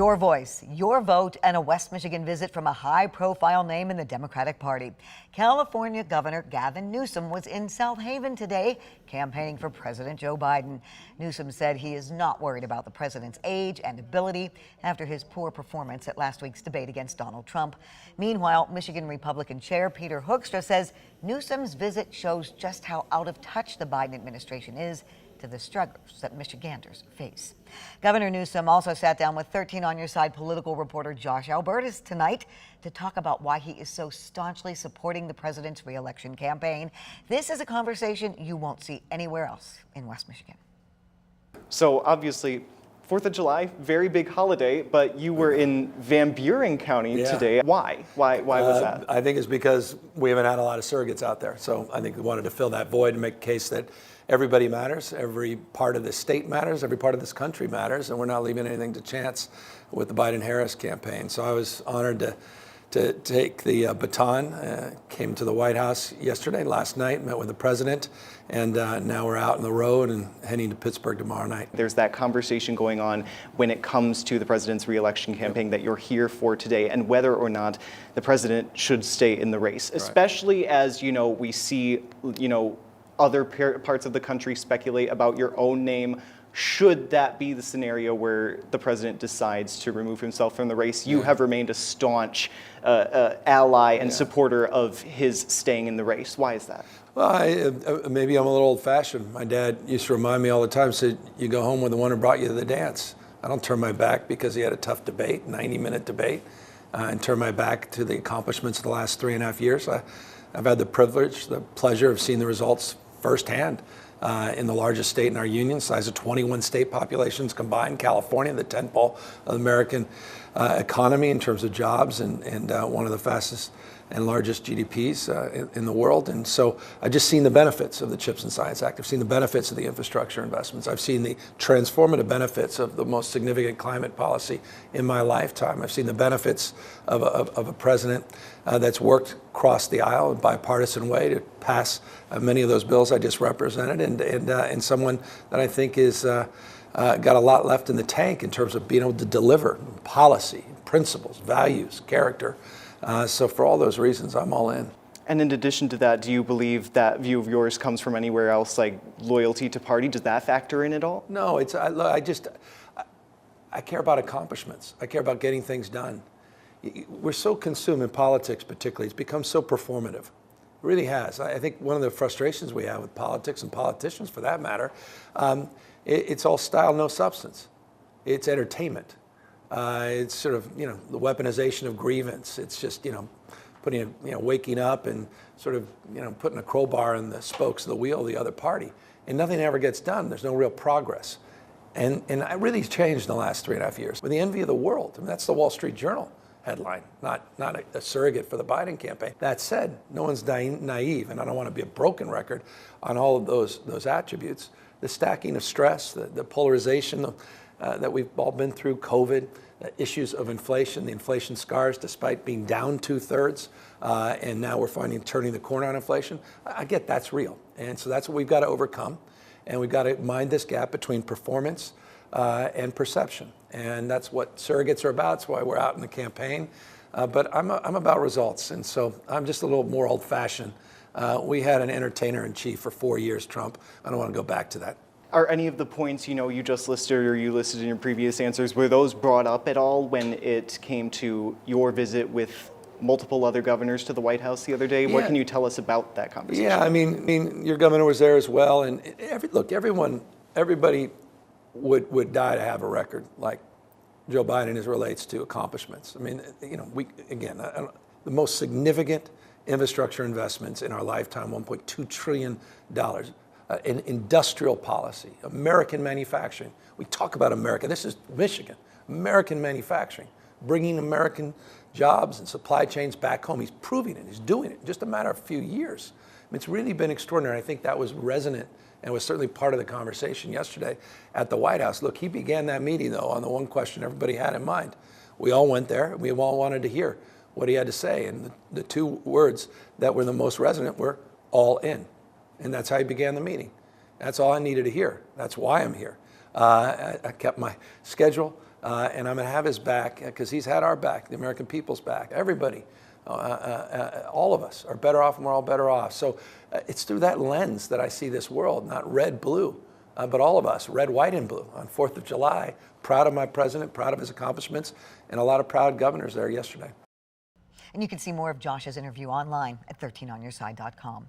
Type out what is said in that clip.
Your voice, your vote, and a West Michigan visit from a high-profile name in the Democratic Party. California Governor Gavin Newsom was in South Haven today campaigning for President Joe Biden. Newsom said he is not worried about the president's age and ability after his poor performance at last week's debate against Donald Trump. Meanwhile, Michigan Republican Chair Peter Hoekstra says Newsom's visit shows just how out of touch the Biden administration is to the struggles that Michiganders face. Governor Newsom also sat down with 13 on Your Side political reporter Josh Albertus tonight to talk about why he is so staunchly supporting the president's re-election campaign. This is a conversation you won't see anywhere else in West Michigan. So obviously, 4th of July, very big holiday, but you were in Van Buren County today. Why? Why was that? I think it's because we haven't had a lot of surrogates out there. So I think we wanted to fill that void and make a case that everybody matters, every part of the state matters, every part of this country matters, and we're not leaving anything to chance with the Biden-Harris campaign. So I was honored to take the baton, came to the White House last night, met with the president, and now we're out on the road and heading to Pittsburgh tomorrow night. There's that conversation going on when it comes to the president's re-election campaign that you're here for today, and whether or not the president should stay in the race, especially as, we see, other parts of the country speculate about your own name. Should that be the scenario where the president decides to remove himself from the race? You have remained a staunch ally and supporter of his staying in the race. Why is that? Well, maybe I'm a little old-fashioned. My dad used to remind me all the time, said, you go home with the one who brought you to the dance. I don't turn my back because he had a tough debate, 90-minute debate, and turn my back to the accomplishments of the last 3.5 years. I've had the privilege, the pleasure of seeing the results firsthand in the largest state in our union, size of 21 state populations combined, California, the 10th pole of the American economy in terms of jobs, and one of the fastest and largest GDPs in the world. And so I've just seen the benefits of the CHIPS and Science Act. I've seen the benefits of the infrastructure investments. I've seen the transformative benefits of the most significant climate policy in my lifetime. I've seen the benefits of a president that's worked across the aisle in a bipartisan way to pass many of those bills I just represented, and someone that I think is got a lot left in the tank in terms of being able to deliver policy, principles, values, character. So for all those reasons, I'm all in. And in addition to that, do you believe that view of yours comes from anywhere else, like loyalty to party? Does that factor in at all? No, I care about accomplishments. I care about getting things done. We're so consumed in politics particularly, it's become so performative. It really has. I think one of the frustrations we have with politics and politicians for that matter, it's all style, no substance. It's entertainment. It's sort of, the weaponization of grievance. It's just, putting, waking up and sort of, putting a crowbar in the spokes of the wheel of the other party. And nothing ever gets done. There's no real progress. And it really changed in the last 3.5 years. We're the envy of the world. I mean, that's the Wall Street Journal headline, not a surrogate for the Biden campaign. That said, no one's naive, and I don't want to be a broken record on all of those attributes. The stacking of stress, the polarization that we've all been through, COVID, issues of inflation, the inflation scars despite being down 2/3, and now we're turning the corner on inflation. I get that's real, and so that's what we've got to overcome, and we've got to mind this gap between performance and perception, and that's what surrogates are about. That's why we're out in the campaign, but I'm about results, and so I'm just a little more old-fashioned. We had an entertainer-in-chief for 4 years, Trump. I don't want to go back to that. Are any of the points, you just listed or you listed in your previous answers, were those brought up at all when it came to your visit with multiple other governors to the White House the other day? Yeah. What can you tell us about that conversation? Yeah, I mean, your governor was there as well, and everybody would die to have a record like Joe Biden as relates to accomplishments. I mean, the most significant infrastructure investments in our lifetime, $1.2 trillion. In industrial policy, American manufacturing. We talk about America. This is Michigan. American manufacturing, bringing American jobs and supply chains back home. He's proving it. He's doing it in just a matter of a few years. I mean, it's really been extraordinary. I think that was resonant and was certainly part of the conversation yesterday at the White House. Look, he began that meeting, though, on the one question everybody had in mind. We all went there. We all wanted to hear what he had to say. And the two words that were the most resonant were all in. And that's how he began the meeting. That's all I needed to hear. That's why I'm here. I kept my schedule. And I'm going to have his back because he's had our back, the American people's back, everybody. All of us are better off and we're all better off. So it's through that lens that I see this world, not red, blue, but all of us, red, white, and blue on 4th of July. Proud of my president, proud of his accomplishments, and a lot of proud governors there yesterday. And you can see more of Josh's interview online at 13onyourside.com.